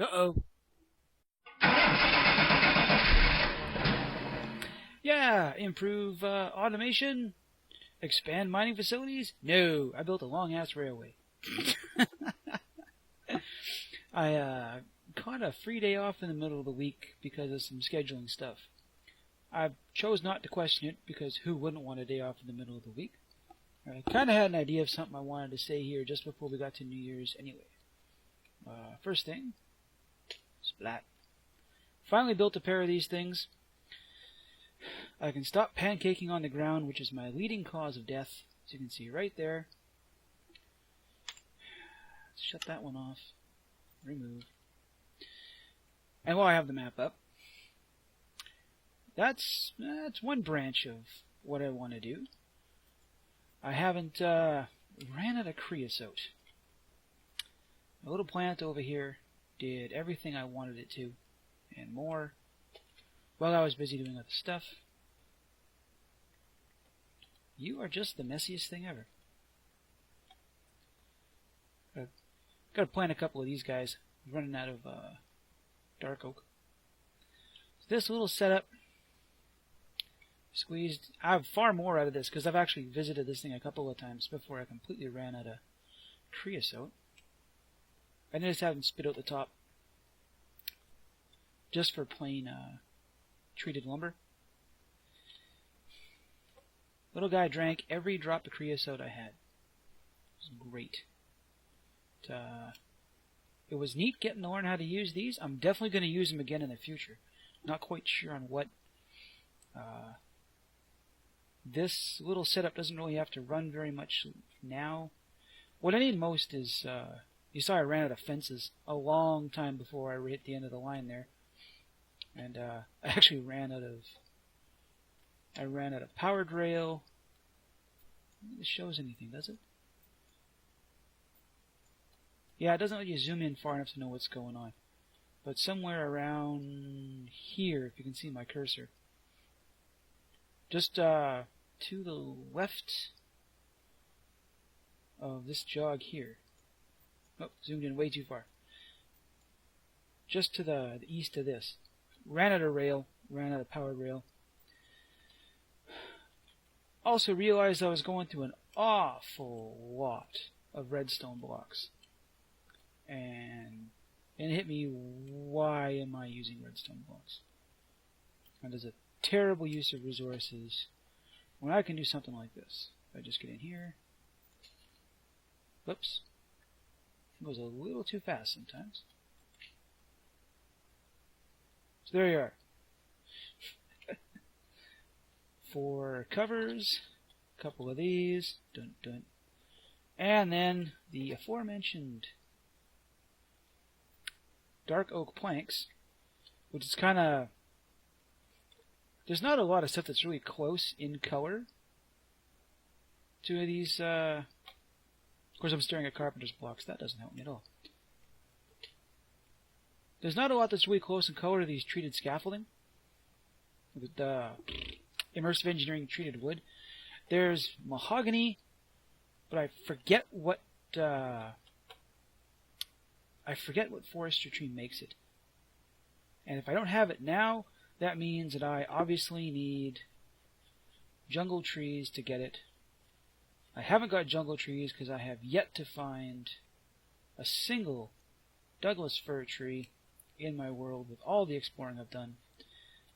Uh-oh. Yeah, improve automation, expand mining facilities. No, I built a long-ass railway. I caught a free day off in the middle of the week because of some scheduling stuff. I chose not to question it because who wouldn't want a day off in the middle of the week? I kind of had an idea of something I wanted to say here just before we got to New Year's anyway. First thing, splat. Finally built a pair of these things. I can stop pancaking on the ground, which is my leading cause of death, as you can see right there. Let's shut that one off. Remove. And while I have the map up, that's one branch of what I want to do. I haven't ran out of creosote. My little plant over here did everything I wanted it to, and more, while I was busy doing other stuff. You are just the messiest thing ever. I've got to plant a couple of these guys. I'm running out of dark oak. So this little setup, squeezed. I have far more out of this because I've actually visited this thing a couple of times before I completely ran out of creosote. I just haven't spit out the top just for plain treated lumber. Little guy drank every drop of creosote I had. It was great. It was neat getting to learn how to use these. I'm definitely going to use them again in the future. Not quite sure on what. This little setup doesn't really have to run very much now. What I need most is, you saw I ran out of fences a long time before I hit the end of the line there. And I actually ran out of powered rail. I don't think this shows anything, does it? Yeah, it doesn't let you zoom in far enough to know what's going on. But somewhere around here, if you can see my cursor, just to the left of this jog here. Oh, zoomed in way too far. Just to the east of this. Ran out of rail, ran out of powered rail. Also realized I was going through an awful lot of redstone blocks. And it hit me, why am I using redstone blocks? That is a terrible use of resources when I can do something like this. If I just get in here. Whoops. It goes a little too fast sometimes. So there you are. 4 covers, a couple of these, dun dun, and then the aforementioned dark oak planks, which is kind of, there's not a lot of stuff that's really close in color to these. Of course, I'm staring at carpenter's blocks. That doesn't help me at all. There's not a lot that's really close in color to these treated scaffolding. With Immersive Engineering treated wood. There's mahogany, but I forget what forestry tree makes it. And if I don't have it now, that means that I obviously need jungle trees to get it. I haven't got jungle trees because I have yet to find a single Douglas fir tree in my world with all the exploring I've done.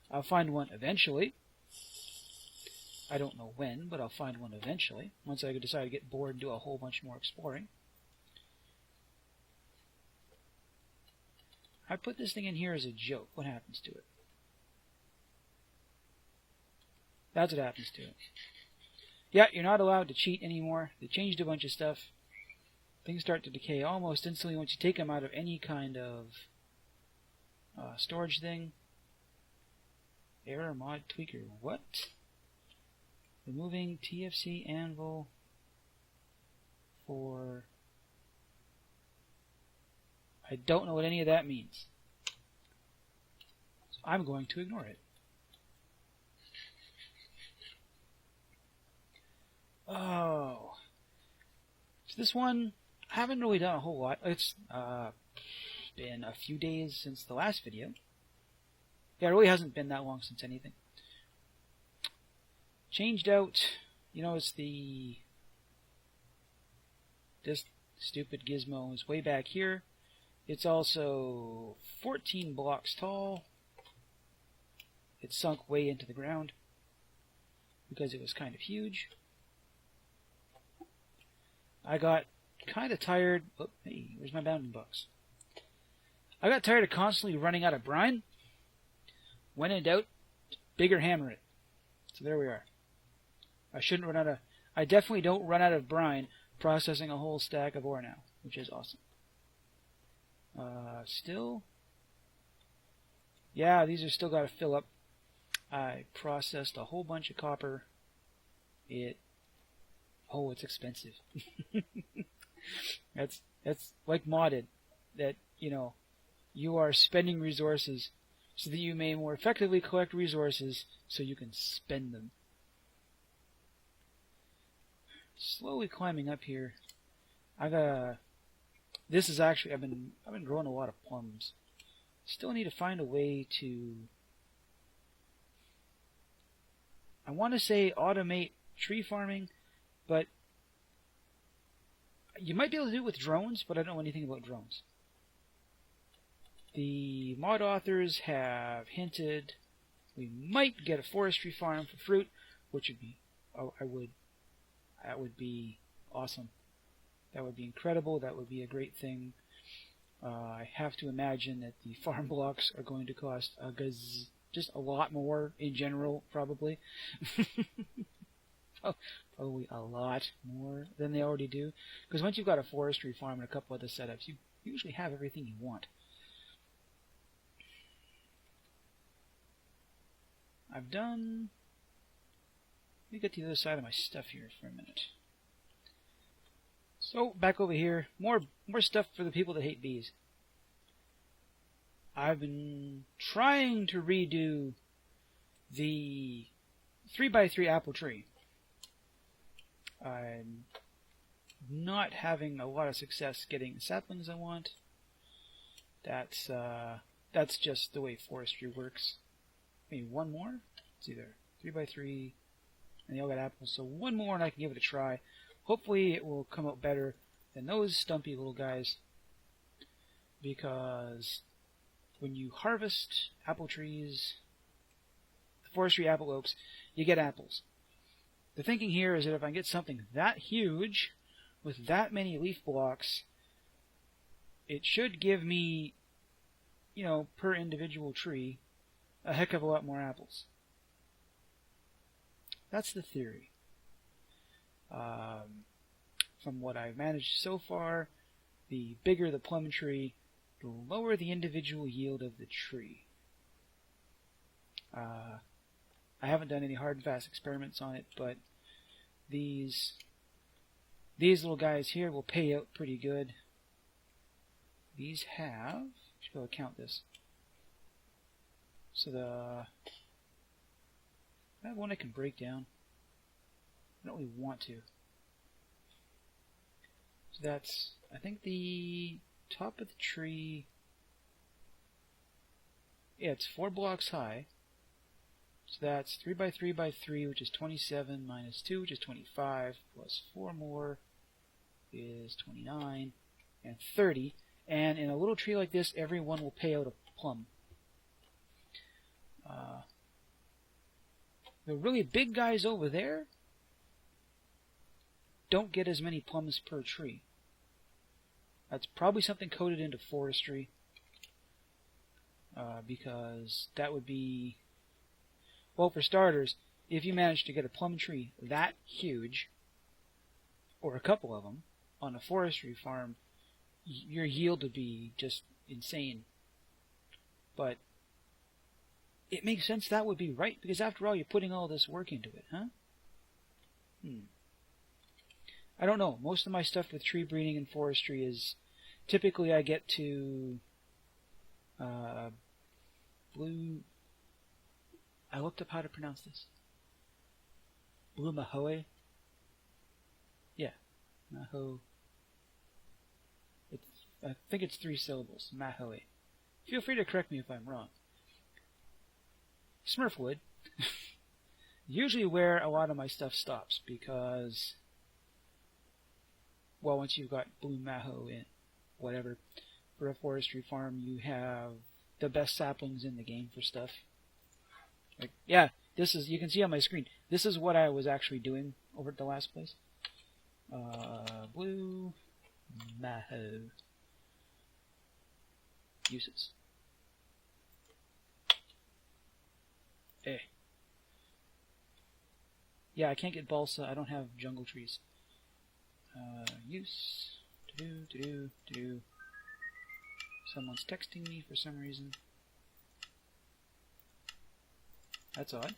I'll find one eventually. I don't know when, but I'll find one eventually, once I decide to get bored and do a whole bunch more exploring. I put this thing in here as a joke. What happens to it? That's what happens to it. Yeah, you're not allowed to cheat anymore. They changed a bunch of stuff. Things start to decay almost instantly once you take them out of any kind of storage thing. Error mod tweaker. What? Removing TFC anvil for... I don't know what any of that means. So I'm going to ignore it. Oh. So this one, I haven't really done a whole lot. It's been a few days since the last video. Yeah, it really hasn't been that long since anything. Changed out, you know, it's this stupid gizmo is way back here. It's also 14 blocks tall. It sunk way into the ground because it was kind of huge. I got kind of tired. Oh, hey, where's my bounding box? I got tired of constantly running out of brine. When in doubt, bigger hammer it. So there we are. I definitely don't run out of brine processing a whole stack of ore now, which is awesome. Still, yeah, these are still got to fill up. I processed a whole bunch of copper. It's expensive. That's like modded, that, you know, you are spending resources so that you may more effectively collect resources so you can spend them. Slowly climbing up here. This is actually, I've been growing a lot of plums. Still need to find a way to, I want to say automate tree farming, but you might be able to do it with drones, but I don't know anything about drones. The mod authors have hinted we might get a forestry farm for fruit, which would be, that would be awesome. That would be incredible. That would be a great thing. I have to imagine that the farm blocks are going to cost just a lot more in general, probably. Probably a lot more than they already do. Because once you've got a forestry farm and a couple other setups, you usually have everything you want. I've done... Let me get to the other side of my stuff here for a minute. So, back over here, more stuff for the people that hate bees. I've been trying to redo the 3x3 apple tree. I'm not having a lot of success getting the saplings I want. That's just the way forestry works. Maybe one more? It's either 3x3 and they all got apples, so one more and I can give it a try. Hopefully it will come out better than those stumpy little guys, because when you harvest apple trees, the forestry apple oaks, you get apples. The thinking here is that if I get something that huge with that many leaf blocks, it should give me, you know, per individual tree, a heck of a lot more apples. That's the theory. From what I've managed so far, the bigger the plum tree, the lower the individual yield of the tree. I haven't done any hard and fast experiments on it, but these little guys here will pay out pretty good. These have... I should be able to count this. So I have one I can break down. I don't really want to. So that's, I think the top of the tree, yeah, it's 4 blocks high. So that's 3x3x3, which is 27, minus 2, which is 25, plus 4 more is 29, and 30. And in a little tree like this, every one will pay out a plum. The really big guys over there don't get as many plums per tree. That's probably something coded into forestry, because that would be, well, for starters, if you manage to get a plum tree that huge, or a couple of them, on a forestry farm, your yield would be just insane. But it makes sense that would be right, because after all, you're putting all this work into it, huh? I don't know. Most of my stuff with tree breeding and forestry is, typically I get to blue... I looked up how to pronounce this. Blue Mahoe? Yeah. Maho. I think it's 3 syllables. Mahoe. Feel free to correct me if I'm wrong. Smurfwood. Usually where a lot of my stuff stops because, well, once you've got blue maho in whatever, for a forestry farm, you have the best saplings in the game for stuff. Like, yeah, this is, you can see on my screen, this is what I was actually doing over at the last place. Blue maho uses. Eh. Yeah, I can't get balsa. I don't have jungle trees. Use. To-do. Someone's texting me for some reason. That's odd.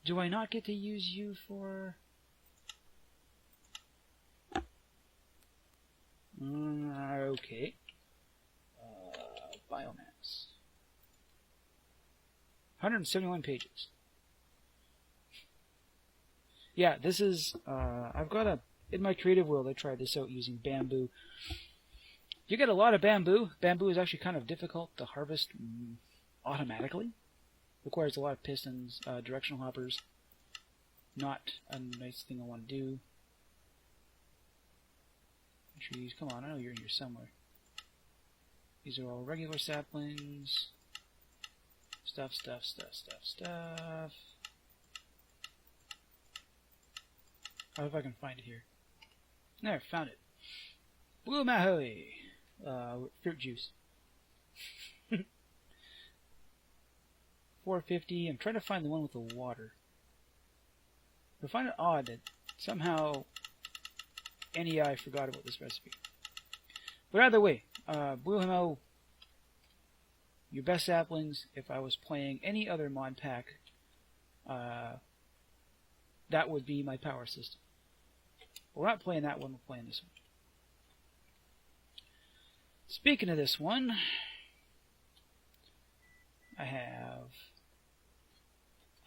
Do I not get to use you for... okay. Biomass. 171 pages. Yeah, this is, I've got a, in my creative world I tried this out using bamboo. You get a lot of bamboo. Bamboo is actually kind of difficult to harvest automatically. Requires a lot of pistons, directional hoppers. Not a nice thing I want to do. Trees, come on, I know you're in here somewhere. These are all regular saplings. Stuff. How if I can find it here? There, found it. Blue mahoe. Fruit juice. 450. I'm trying to find the one with the water. I find it odd that somehow NEI forgot about this recipe. But either way, Blue mahoe, your best saplings. If I was playing any other mod pack, that would be my power system. We're not playing that one, we're playing this one. Speaking of this one, I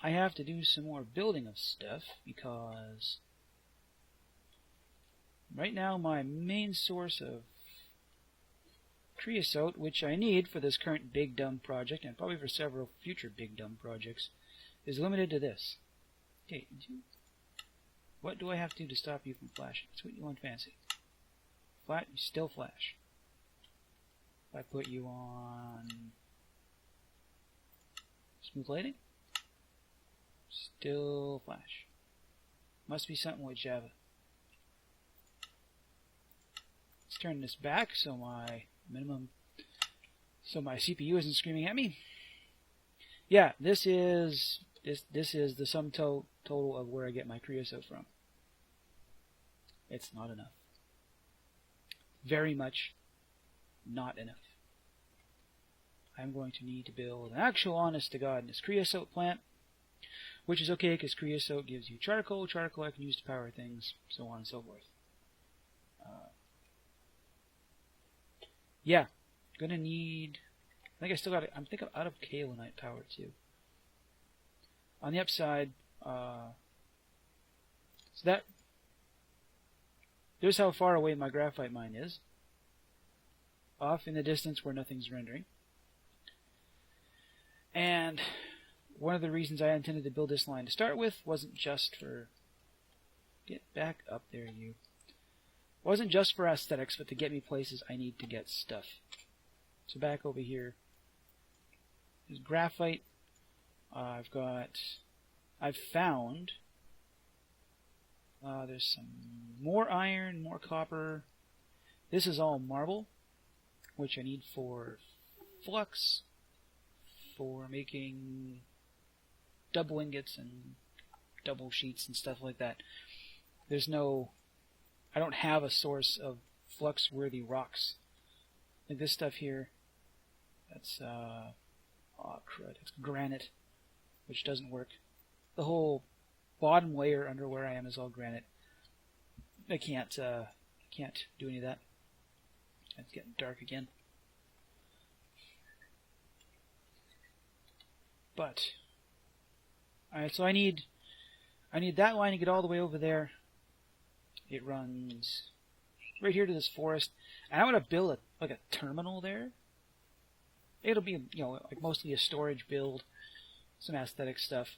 have to do some more building of stuff because right now my main source of creosote, which I need for this current Big Dumb project and probably for several future Big Dumb projects, is limited to this. Okay, what do I have to do to stop you from flashing? Sweet, you want fancy. Flat, you still flash. If I put you on smooth lighting, still flash. Must be something with Java. Let's turn this back so my CPU isn't screaming at me. Yeah, this is the sum total of where I get my creosote from. It's not enough. Very much not enough. I'm going to need to build an actual honest-to-godness creosote plant, which is okay because creosote gives you charcoal. Charcoal I can use to power things, so on and so forth. Yeah, gonna need... I think I still got it. I'm out of kaolinite power too. On the upside, so that there's how far away my graphite mine is. Off in the distance where nothing's rendering. And one of the reasons I intended to build this line to start with wasn't just for... Get back up there, you. Wasn't just for aesthetics, but to get me places I need to get stuff. So back over here. There's graphite. I've found there's some more iron, more copper. This is all marble, which I need for flux, for making double ingots and double sheets and stuff like that. I don't have a source of flux-worthy rocks. Like this stuff here, that's crud, it's granite, which doesn't work. The whole bottom layer under where I am is all granite. I can't do any of that. It's getting dark again. But alright, so I need that line to get all the way over there. It runs right here to this forest, and I want to build a terminal there. It'll be, like mostly a storage build, some aesthetic stuff.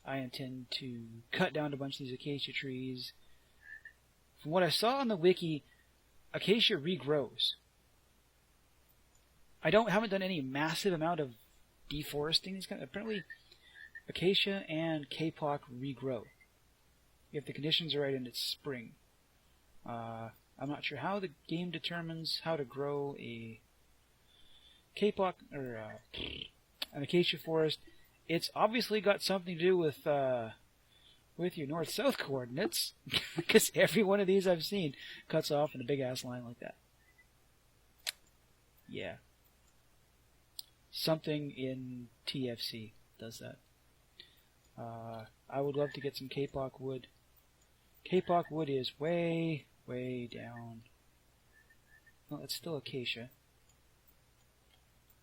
I intend to cut down a bunch of these acacia trees. From what I saw on the wiki, acacia regrows. I haven't done any massive amount of deforesting. Apparently, acacia and kapok regrow if the conditions are right and it's spring. I'm not sure how the game determines how to grow a kapok or an acacia forest. It's obviously got something to do with your north-south coordinates, because every one of these I've seen cuts off in a big-ass line like that. Yeah. Something in TFC does that. I would love to get some kapok wood. Kapok wood is way, way down. Well, it's still acacia.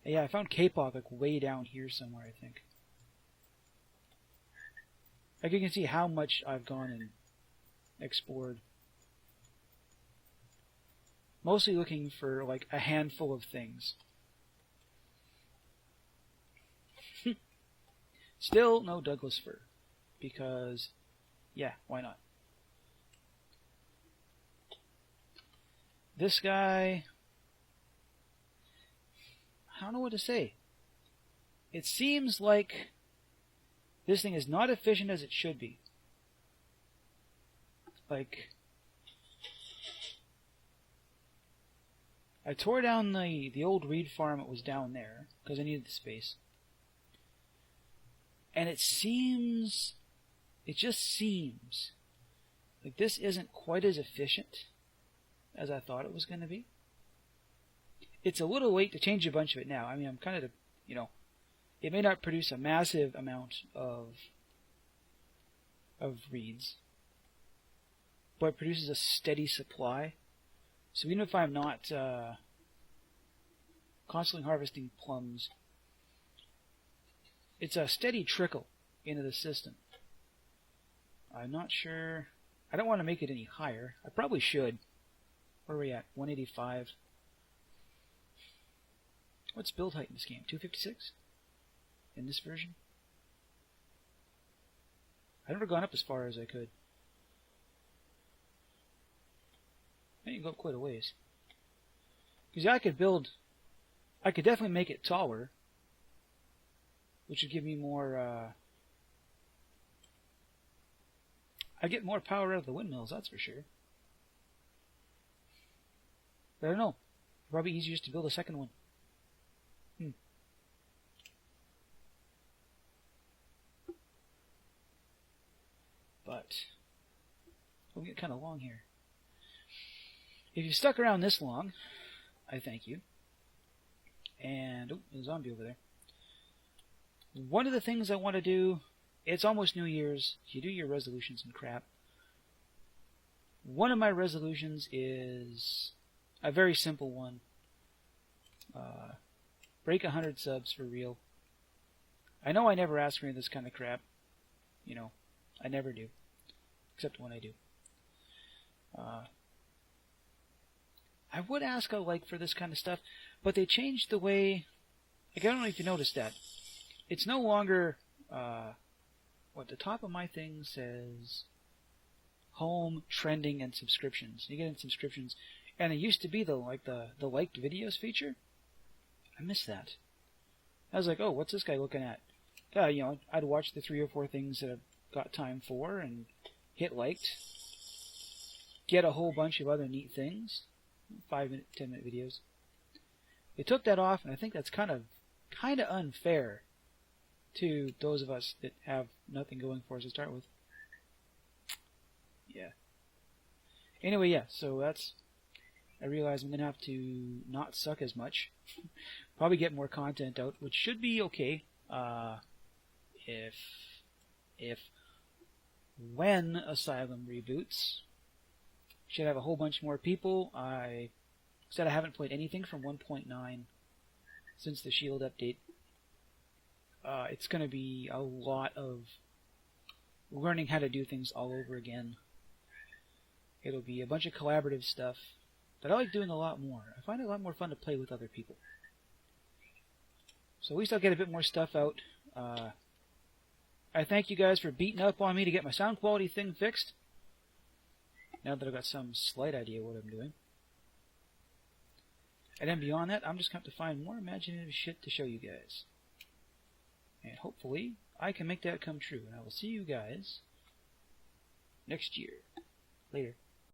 Yeah, I found kapok like way down here somewhere, I think. Like you can see how much I've gone and explored. Mostly looking for like a handful of things. Still no Douglas fir. Because, yeah, why not? This guy, I don't know what to say. It seems like this thing is not efficient as it should be. Like, I tore down the old reed farm that was down there because I needed the space. And it just seems like this isn't quite as efficient as I thought it was going to be. It's a little late to change a bunch of it now. I mean, I'm kind of, it may not produce a massive amount of reeds, but it produces a steady supply. So even if I'm not constantly harvesting plums, it's a steady trickle into the system. I'm not sure. I don't want to make it any higher. I probably should. Where are we at? 185. What's build height in this game? 256? In this version? I've never gone up as far as I could. I can go up quite a ways. Because I could definitely make it taller, which would give me more, I'd get more power out of the windmills, that's for sure. But I don't know. Probably easier just to build a second one. But we'll get kind of long here. If you stuck around this long, I thank you. And, there's a zombie over there. One of the things I want to do, it's almost New Year's, you do your resolutions and crap. One of my resolutions is a very simple one. Break 100 subs for real. I know I never ask for any of this kind of crap. I never do. Except when I do. I would ask a like for this kind of stuff, but they changed the way... I don't know if you noticed that. It's no longer... the top of my thing says... Home, trending, and subscriptions. You get in subscriptions. And it used to be the liked videos feature. I miss that. I was like, oh, what's this guy looking at? I'd watch the 3 or 4 things that I've got time for and hit liked. Get a whole bunch of other neat things. 5-minute, 10-minute videos. They took that off, and I think that's kind of unfair to those of us that have nothing going for us to start with. Yeah. Anyway, yeah, so that's... I realize I'm going to have to not suck as much. Probably get more content out, which should be okay. When Asylum reboots, should have a whole bunch more people. I said I haven't played anything from 1.9 since the Shield update. It's going to be a lot of learning how to do things all over again. It'll be a bunch of collaborative stuff that I like doing a lot more. I find it a lot more fun to play with other people. So at least I'll get a bit more stuff out. I thank you guys for beating up on me to get my sound quality thing fixed. Now that I've got some slight idea what I'm doing. And then beyond that, I'm just going to have to find more imaginative shit to show you guys. And hopefully, I can make that come true. And I will see you guys next year. Later.